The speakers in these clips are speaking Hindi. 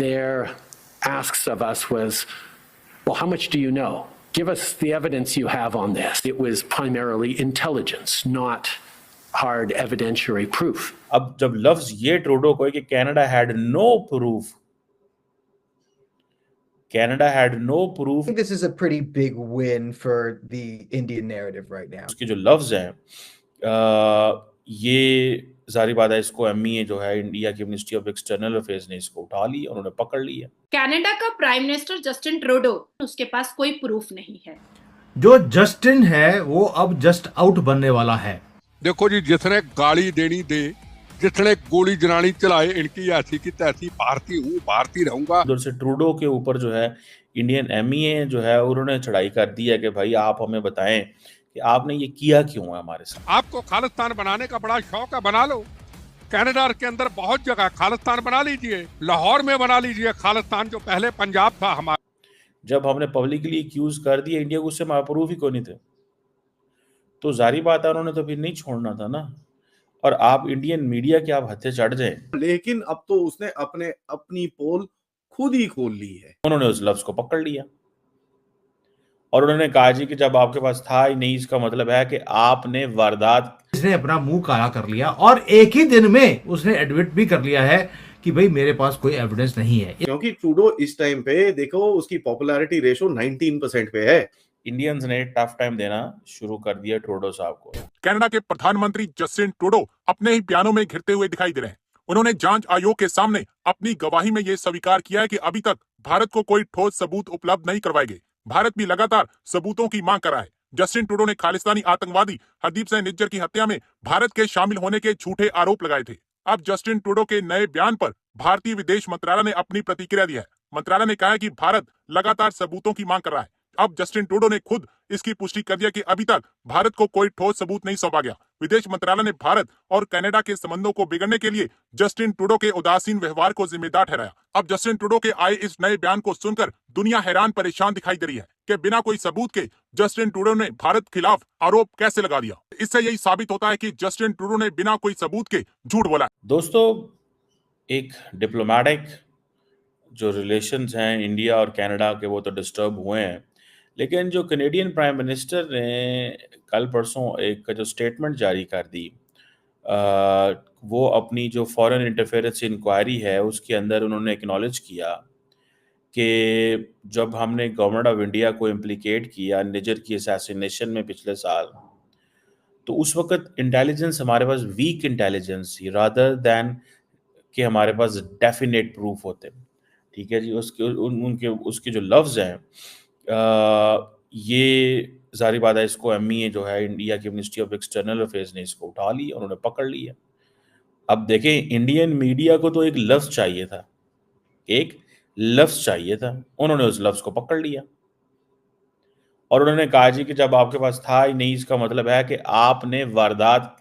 their asks of us was, well, how much do you know? Give us the evidence you have on this. It was primarily intelligence, not hard evidentiary proof. अब जब लफ्ज ये ट्रूडो को है कि Canada had no proof, Canada had no proof, I think this is a pretty big win for the Indian narrative right now. उसके जो लफ्ज हैं ये जारी बात है, इसको MEA जो है इंडिया की मिनिस्ट्री ऑफ एक्सटर्नल अफेयर्स ने इसको उठा ली, उन्होंने पकड़ लिया। कनाडा का प्राइम मिनिस्टर जस्टिन ट्रूडो, उसके पास कोई प्रूफ नहीं है। जो जस्टिन है वो अब जस्ट आउट बनने वाला है। देखो जी, जिसने गाली देनी दे, जिसने गोली जलानी चलाए, इनकी ऐसी की तैसी भारतीय हूँ, भारतीय रहूंगा। उधर से ट्रूडो के ऊपर जो है इंडियन MEA जो है उन्होंने चढ़ाई कर दी है कि भाई आप हमें बताएं कि आपने ये किया क्यों है हमारे साथ। आपको खालिस्तान बनाने का बड़ा शौक है, बना लो। कनाडा के अंदर बहुत जगह खालिस्तान बना लीजिए, लाहौर में बना लीजिए खालिस्तान, जो पहले पंजाब था हमारा। जब हमने पब्लिकली एक्यूज कर दिया इंडिया को, उससे प्रूफ ही कोई नहीं थे, तो जारी बात है उन्होंने तो फिर नहीं छोड़ना था ना। और आप इंडियन मीडिया के आप हत्थे चढ़ जाएं, लेकिन अब तो उसने अपनी पोल खुद ही खोल ली है। उन्होंने उस लफ्ज को पकड़ लिया और उन्होंने कहा जी कि जब आपके पास था ही नहीं, इसका मतलब है कि आपने वारदात, इसने अपना मुंह काला कर लिया और एक ही दिन में उसने एडमिट भी कर लिया है कि भाई मेरे पास कोई एविडेंस नहीं है। क्योंकि ट्रूडो इस टाइम पे देखो उसकी पॉपुलैरिटी रेशो 19% पे है। इंडियंस ने टफ टाइम देना शुरू कर दिया ट्रूडो साहब को। कनाडा के प्रधानमंत्री जस्टिन ट्रूडो अपने ही बयानों में घिरते हुए दिखाई दे रहे हैं। उन्होंने जांच आयोग के सामने अपनी गवाही में यह स्वीकार किया है कि अभी तक भारत को कोई ठोस सबूत उपलब्ध नहीं करवाए गए। भारत भी लगातार सबूतों की मांग कर रहा है। जस्टिन ट्रूडो ने खालिस्तानी आतंकवादी हरदीप सिंह निज्जर की हत्या में भारत के शामिल होने के झूठे आरोप लगाए थे। अब जस्टिन ट्रूडो के नए बयान पर भारतीय विदेश मंत्रालय ने अपनी प्रतिक्रिया दी है। मंत्रालय ने कहा है कि भारत लगातार सबूतों की मांग कर रहा है। अब जस्टिन ट्रूडो ने खुद इसकी पुष्टि कर दिया कि अभी तक भारत को कोई ठोस सबूत नहीं सौंपा गया। विदेश मंत्रालय ने भारत और कनाडा के संबंधों को बिगड़ने के लिए जस्टिन ट्रूडो के उदासीन व्यवहार को जिम्मेदार ठहराया। अब जस्टिन ट्रूडो के आए इस नए बयान को सुनकर दुनिया हैरान परेशान दिखाई दे रही है कि बिना कोई सबूत के जस्टिन ट्रूडो ने भारत खिलाफ आरोप कैसे लगा दिया। इससे यही साबित होता है कि जस्टिन ट्रूडो ने बिना कोई सबूत के झूठ बोला। दोस्तों, एक डिप्लोमेटिक जो रिलेशंस हैं इंडिया और कनाडा के, वो तो डिस्टर्ब हुए हैं, लेकिन जो कनेडियन प्राइम मिनिस्टर ने कल परसों एक जो स्टेटमेंट जारी कर दी, वो अपनी जो फॉरेन इंटरफेरेंस इंक्वायरी है उसके अंदर उन्होंने एक्नॉलेज किया कि जब हमने गवर्नमेंट ऑफ इंडिया को इम्प्लिकेट किया निजर की असैसिनेशन में पिछले साल, तो उस वक्त इंटेलिजेंस हमारे पास वीक इंटेलिजेंस थी रादर दैन कि हमारे पास डेफिनेट प्रूफ होते। ठीक है जी, उसके जो लफ्ज हैं ये जारी बात है, इसको MEA जो है इंडिया की मिनिस्ट्री ऑफ एक्सटर्नल अफेयर्स ने इसको उठा लिया, उन्होंने पकड़ लिया। अब देखें, इंडियन मीडिया को तो एक लफ्ज चाहिए था, एक लफ्ज चाहिए था, उन्होंने उस लफ्ज को पकड़ लिया और उन्होंने कहा जी कि जब आपके पास था ही नहीं, इसका मतलब है कि आपने वारदात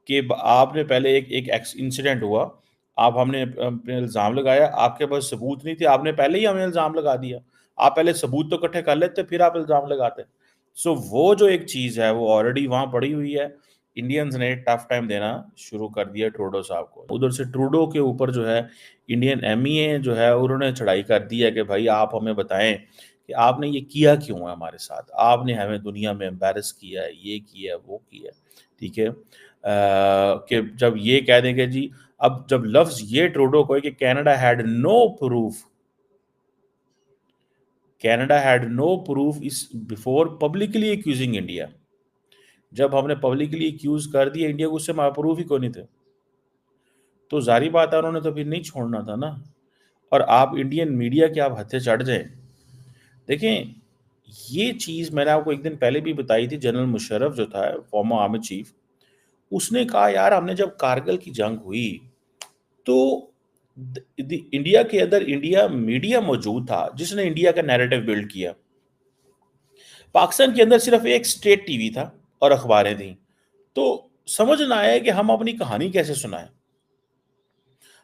के, आपने पहले एक इंसिडेंट हुआ, आप हमने इल्ज़ाम लगाया, आपके पास सबूत नहीं थे, आपने पहले ही हमें इल्ज़ाम लगा दिया। आप पहले सबूत तो इकट्ठे कर लेते, फिर आप इल्ज़ाम लगाते। सो वो जो एक चीज़ है वो ऑलरेडी वहाँ पड़ी हुई है। इंडियंस ने टफ टाइम देना शुरू कर दिया ट्रूडो साहब को। उधर से ट्रूडो के ऊपर जो है इंडियन MEA जो है उन्होंने चढ़ाई कर दी है कि भाई आप हमें बताएं कि आपने ये किया क्यों है हमारे साथ, आपने हमें दुनिया में एम्बैरस किया है, ये किया वो किया। ठीक है, कि जब ये कह देंगे जी, अब जब लफ्ज ये ट्रूडो को है कि Canada had no proof, Canada had no proof is before publicly accusing India। जब हमने पब्लिकली एक्यूज कर दिया इंडिया को, उससे प्रूफ ही कोई नहीं थे, तो जारी बात है उन्होंने तो फिर नहीं छोड़ना था ना। और आप इंडियन मीडिया के आप हत्थे चढ़ जाएं। देखें, ये चीज़ मैंने आपको एक दिन पहले भी बताई थी। जनरल मुशर्रफ जो था, फॉर्मर आर्मी चीफ, उसने कहा यार हमने जब कारगिल की जंग हुई तो इंडिया के अंदर इंडिया मीडिया मौजूद था जिसने इंडिया का नैरेटिव बिल्ड किया। पाकिस्तान के अंदर सिर्फ एक स्टेट टीवी था और अखबारें थी, तो समझ ना आया कि हम अपनी कहानी कैसे सुनाएं।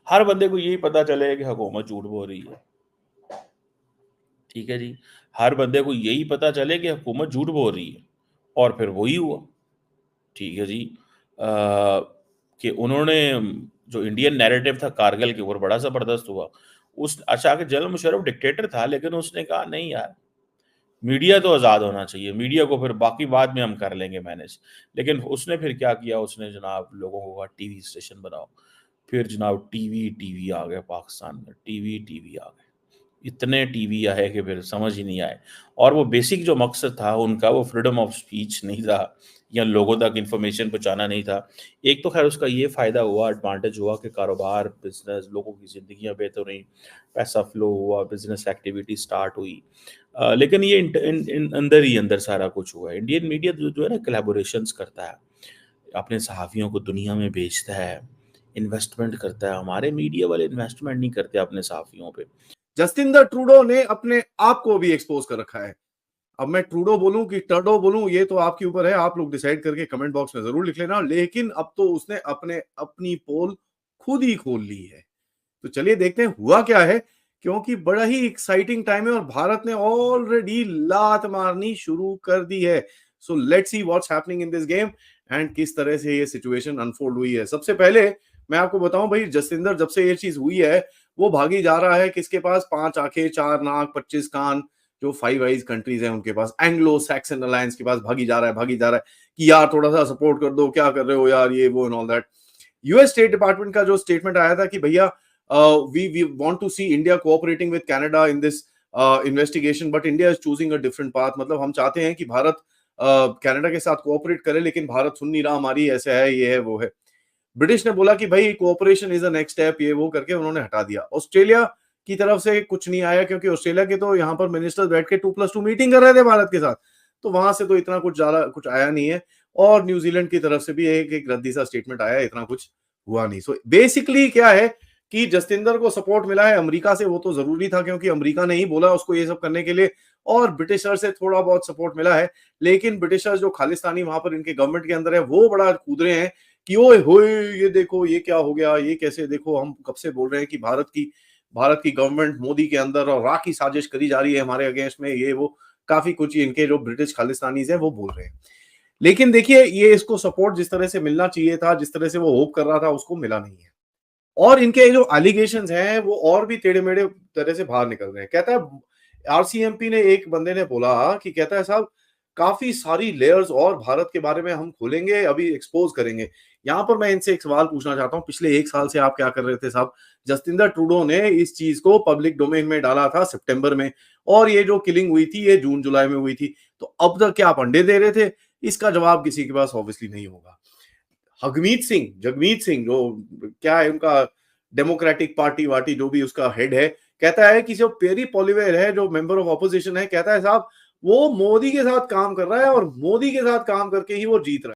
हर बंदे को यही पता चले कि हुकूमत झूठ बोल रही है। ठीक है जी, हर बंदे को यही पता चले कि हुकूमत झूठ बोल रही है, और फिर वही हुआ। ठीक है जी, कि उन्होंने जो इंडियन नैरेटिव था कारगिल के ऊपर बड़ा ज़बरदस्त हुआ, उस अच्छा कि जनरल मुशर्रफ डिक्टेटर था, लेकिन उसने कहा नहीं यार, मीडिया तो आज़ाद होना चाहिए, मीडिया को फिर बाकी बाद में हम कर लेंगे मैनेज। लेकिन उसने फिर क्या किया, उसने जनाब लोगों को कहा टीवी स्टेशन बनाओ। फिर जनाब टीवी आ गए पाकिस्तान में, टीवी आ गए। इतने टीवी आए कि फिर समझ ही नहीं आए। और वो बेसिक जो मकसद था उनका, वो फ्रीडम ऑफ स्पीच नहीं था या लोगों तक इन्फॉर्मेशन पहुँचाना नहीं था। एक तो खैर उसका ये फ़ायदा हुआ, एडवांटेज हुआ कि कारोबार, बिज़नेस, लोगों की ज़िंदगियाँ बेहतर हुईं, पैसा फ्लो हुआ, बिज़नेस एक्टिविटी स्टार्ट हुई। लेकिन ये अंदर ही अंदर सारा कुछ हुआ है। इंडियन मीडिया जो है ना, कोलैबोरेशंस करता है, अपने सहाफ़ियों को दुनिया में भेजता है, इन्वेस्टमेंट करता है। हमारे मीडिया वाले इन्वेस्टमेंट नहीं करते अपने सहाफ़ियों पे। जस्टिन ट्रूडो ने अपने आप को भी एक्सपोज कर रखा है। अब मैं ट्रूडो बोलूं कि टर्डो बोलूं, ये तो आपके ऊपर है, आप लोग डिसाइड करके कमेंट बॉक्स में जरूर लिख लेना। लेकिन अब तो उसने अपनी पोल खुद ही खोल ली है। तो चलिए देखते हैं हुआ क्या है, क्योंकि बड़ा ही एक्साइटिंग टाइम है और भारत ने ऑलरेडी लात मारनी शुरू कर दी है। So let's see what's happening in this game and किस तरह से ये सिचुएशन अनफोल्ड हुई है। सबसे पहले मैं आपको बताऊं भाई, जसविंदर जब से ये चीज हुई है वो भागी जा रहा है किसके पास, 5 आंखें 4 नाक 25 कान, जो 5 आइज कंट्रीज हैं उनके पास, एंग्लो सैक्सन अलायंस के पास भागी जा रहा है कि यार थोड़ा सा सपोर्ट कर दो, क्या कर रहे हो यार, ये वो and all that. US state department का जो स्टेटमेंट आया था कि भैया we want to see India cooperating with Canada in this investigation, but India is choosing a different path। मतलब हम चाहते हैं कि भारत कनाडा के साथ कोऑपरेट करे, लेकिन भारत सुन नहीं रहा हमारी, ऐसा है, ये है, वो है। ब्रिटिश ने बोला कि भाई cooperation is a next step, ये वो करके उन्होंने हटा दिया। ऑस्ट्रेलिया की तरफ से कुछ नहीं आया, क्योंकि ऑस्ट्रेलिया के तो यहाँ पर मिनिस्टर्स बैठ के 2+2 मीटिंग कर रहे थे भारत के साथ, तो वहां से तो इतना कुछ ज्यादा कुछ आया नहीं है। और न्यूजीलैंड की तरफ से भी एक रद्दी सा स्टेटमेंट आया, इतना कुछ हुआ नहीं। सो बेसिकली क्या है कि जस्टिंदर को सपोर्ट मिला है अमेरिका से, वो तो जरूरी था क्योंकि अमेरिका ने ही बोला उसको ये सब करने के लिए, और ब्रिटिशर से थोड़ा बहुत सपोर्ट मिला है। लेकिन ब्रिटिशर जो खालिस्तानी वहां पर इनके गवर्नमेंट के अंदर है, वो बड़ा कूद रहे हैं कि ओए होए ये देखो ये क्या हो गया, ये कैसे, देखो हम कब से बोल रहे हैं कि भारत की गवर्नमेंट मोदी के अंदर और राह की साजिश करी जा रही है हमारे अगेंस्ट में, ये वो काफी कुछ इनके जो ब्रिटिश खालिस्तानीज हैं वो बोल रहे हैं। लेकिन देखिए, ये इसको सपोर्ट जिस तरह से मिलना चाहिए था, जिस तरह से वो होप कर रहा था, उसको मिला नहीं है। और इनके जो एलिगेशंस हैं वो और भी टेढ़े मेढ़े तरह से बाहर निकल रहे हैं। कहता है आरसीएमपी ने, एक बंदे ने बोला कि कहता है साहब काफी सारी लेयर्स और भारत के बारे में हम खोलेंगे, अभी एक्सपोज करेंगे। यहां पर मैं इनसे एक सवाल पूछना चाहता हूं, पिछले 1 साल से आप क्या कर रहे थे साहब? जस्टिंदर ट्रूडो ने इस चीज को पब्लिक डोमेन में डाला था सितंबर में, और ये जो किलिंग हुई थी ये जून जुलाई में हुई थी, तो अब तक क्या आप अंडे दे रहे थे? इसका जवाब किसी के पास ऑब्वियसली नहीं होगा। जगमीत सिंह जो क्या है उनका, डेमोक्रेटिक पार्टी वाटी जो भी उसका हेड है, कहता है कि जो पेरी पॉलिवेर है, जो मेंबर ऑफ ऑपोजिशन है, कहता है साहब वो मोदी के साथ काम कर रहा है और मोदी के साथ काम करके ही वो जीत रहा है।